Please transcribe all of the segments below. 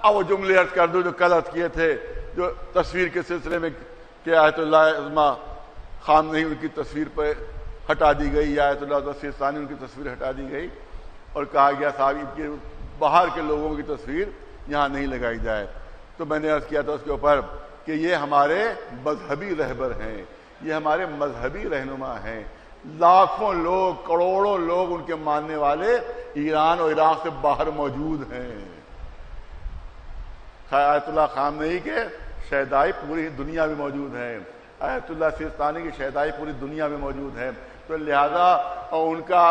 اب وہ جملے عرض کر دو جو کل عرض کیے تھے، جو تصویر کے سلسلے میں کہ آیت اللہ عظمیٰ خامنہی ان کی تصویر پہ ہٹا دی گئی، یا آیت اللہ سیستانی ان کی تصویر ہٹا دی گئی، اور کہا گیا صاحب ان کے باہر کے لوگوں کی تصویر یہاں نہیں لگائی جائے۔ تو میں نے عرض کیا تھا اس کے اوپر کہ یہ ہمارے مذہبی رہبر ہیں، یہ ہمارے مذہبی رہنما ہیں، لاکھوں لوگ، کروڑوں لوگ ان کے ماننے والے ایران اور عراق سے باہر موجود ہیں۔ آیت اللہ خامنہی کے شہدائی پوری دنیا میں موجود ہیں، آیت اللہ سیستانی کی شہدائی پوری دنیا میں موجود ہے، تو لہذا اور ان کا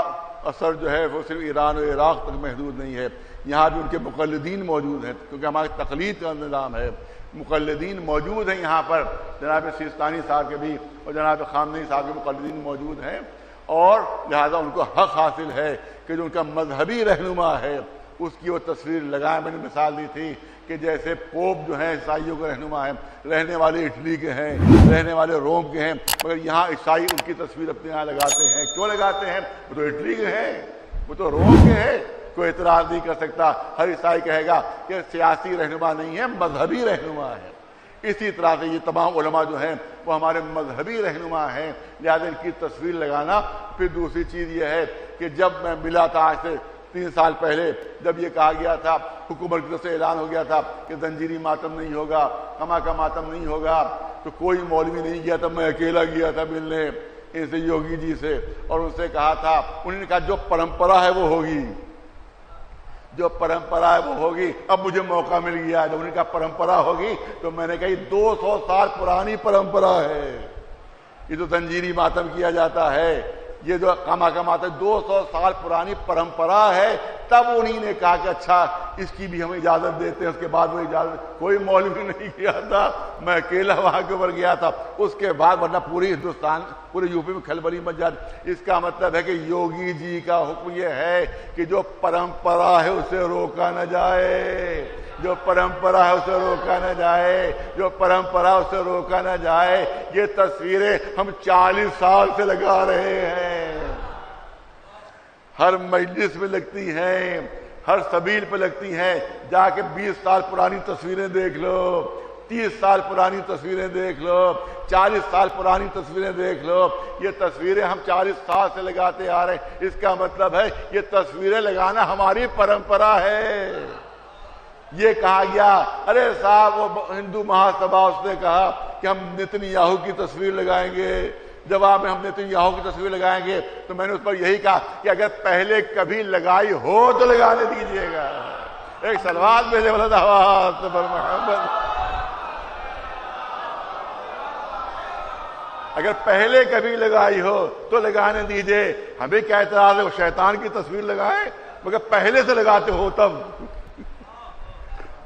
اثر جو ہے وہ صرف ایران اور عراق تک محدود نہیں ہے، یہاں بھی ان کے مقلدین موجود ہیں، کیونکہ ہمارے تقلید کا نظام ہے، مقلدین موجود ہیں یہاں پر، جناب سیستانی صاحب کے بھی اور جناب خامنہی صاحب کے مقلدین موجود ہیں، اور لہذا ان کو حق حاصل ہے کہ جو ان کا مذہبی رہنما ہے اس کی وہ تصویر لگائیں۔ میں نے مثال دی تھی کہ جیسے پوپ جو ہیں عیسائیوں کے رہنما ہیں، رہنے والے اٹلی کے ہیں، رہنے والے روم کے ہیں، مگر یہاں عیسائی ان کی تصویر اپنے یہاں لگاتے ہیں۔ کیوں لگاتے ہیں؟ وہ تو اٹلی کے ہیں، وہ تو روم کے ہیں، کوئی اعتراض نہیں کر سکتا۔ ہر عیسائی کہے گا کہ سیاسی رہنما نہیں ہے، مذہبی رہنما ہے۔ اسی طرح سے یہ تمام علماء جو ہیں وہ ہمارے مذہبی رہنما ہیں، لہذا ان کی تصویر لگانا۔ پھر دوسری چیز یہ ہے کہ جب میں ملا تھا آج سے 3 سال پہلے، جب یہ کہا گیا تھا، حکومت کی طرف سے اعلان ہو گیا تھا کہ زنجیری ماتم نہیں ہوگا، ہما کا ماتم نہیں ہوگا، تو کوئی مولوی نہیں گیا تھا، میں اکیلا گیا تھا ملنے ان سے، یوگی جی سے، اور ان سے کہا تھا، انہوں نے کہا جو پرمپرا ہے وہ ہوگی، جو پرمپرا ہے وہ ہوگی۔ اب مجھے موقع مل گیا، جب انہوں نے کہا پرمپرا ہوگی تو میں نے کہا یہ 200 سال پرانی پرمپرا ہے، یہ جو زنجیری ماتم کیا جاتا ہے، یہ جو کما کماتا ہے 200 سال پرانی پرمپرا ہے۔ تب انہی نے کہا کہ اچھا اس کی بھی ہم اجازت دیتے ہیں۔ اس کے بعد وہ اجازت کوئی مولوی نہیں کیا تھا، میں اکیلا وہاں کے اوپر گیا تھا۔ اس کے بعد ورنہ پوری ہندوستان، پورے یو پی میں کھلبلی مچ جاتی۔ اس کا مطلب ہے کہ یوگی جی کا حکم یہ ہے کہ جو پرمپرا ہے اسے روکا نہ جائے، جو پرمپرا ہے اسے روکا نہ جائے، جو پرمپرا اسے روکا نہ جائے۔ یہ تصویریں ہم 40 سال سے لگا رہے ہیں، ہر مجلس میں لگتی ہیں، ہر سبیل پہ لگتی ہیں۔ جا کے 20 سال پرانی تصویریں دیکھ لو، 30 سال پرانی تصویریں دیکھ لو، 40 سال پرانی تصویریں دیکھ لو۔ یہ تصویریں ہم 40 سال سے لگاتے آ رہے ہیں۔ اس کا مطلب ہے یہ تصویریں لگانا ہماری پرمپرا ہے۔ یہ کہا گیا، ارے صاحب وہ ہندو مہاسبھا اس نے کہا کہ ہم نتنیاہو کی تصویر لگائیں گے، جواب میں ہم نتنیاہو کی تصویر لگائیں گے، تو میں نے اس پر یہی کہا کہ اگر پہلے کبھی لگائی ہو تو لگانے دیجیے گا۔ ایک صلوات بھیجے محمد۔ اگر پہلے کبھی لگائی ہو تو لگانے دیجیے، ہمیں کیا اعتراض ہے وہ شیطان کی تصویر لگائیں، مگر پہلے سے لگاتے ہو تب،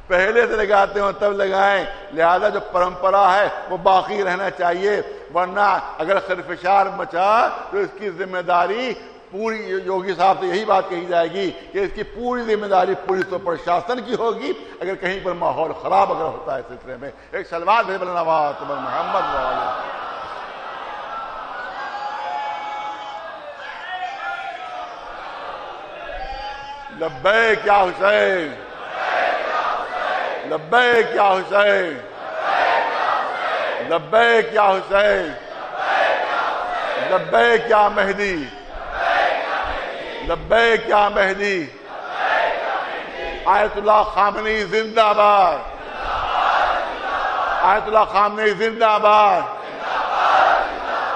پہلے سے لگاتے ہو تب لگائیں۔ لہذا جو پرمپرا ہے وہ باقی رہنا چاہیے، ورنہ اگر خرفشار مچا تو اس کی ذمہ داری پوری، یوگی صاحب سے یہی بات کہی جائے گی کہ اس کی پوری ذمہ داری پولیس و پرشاسن کی ہوگی اگر کہیں پر ماحول خراب اگر ہوتا ہے اس سلسلے میں۔ ایک سلوات بھیج بلنوات محمد والے۔ لبیک یا حسین، لبیک یا حسین، لبیک یا حسین، لبیک یا مہدی، لبیک یا مہدی۔ آیت اللہ خامنہی زندہ باد، آیت اللہ خامنہی زندہ باد،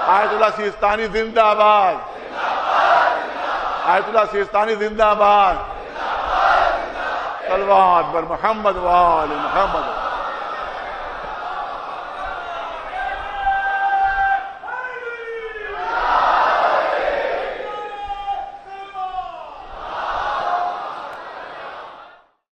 آیت اللہ سیستانی زندہ باد، آیت اللہ سیستانی زندہ باد۔ صلوات بر محمد و آل محمد۔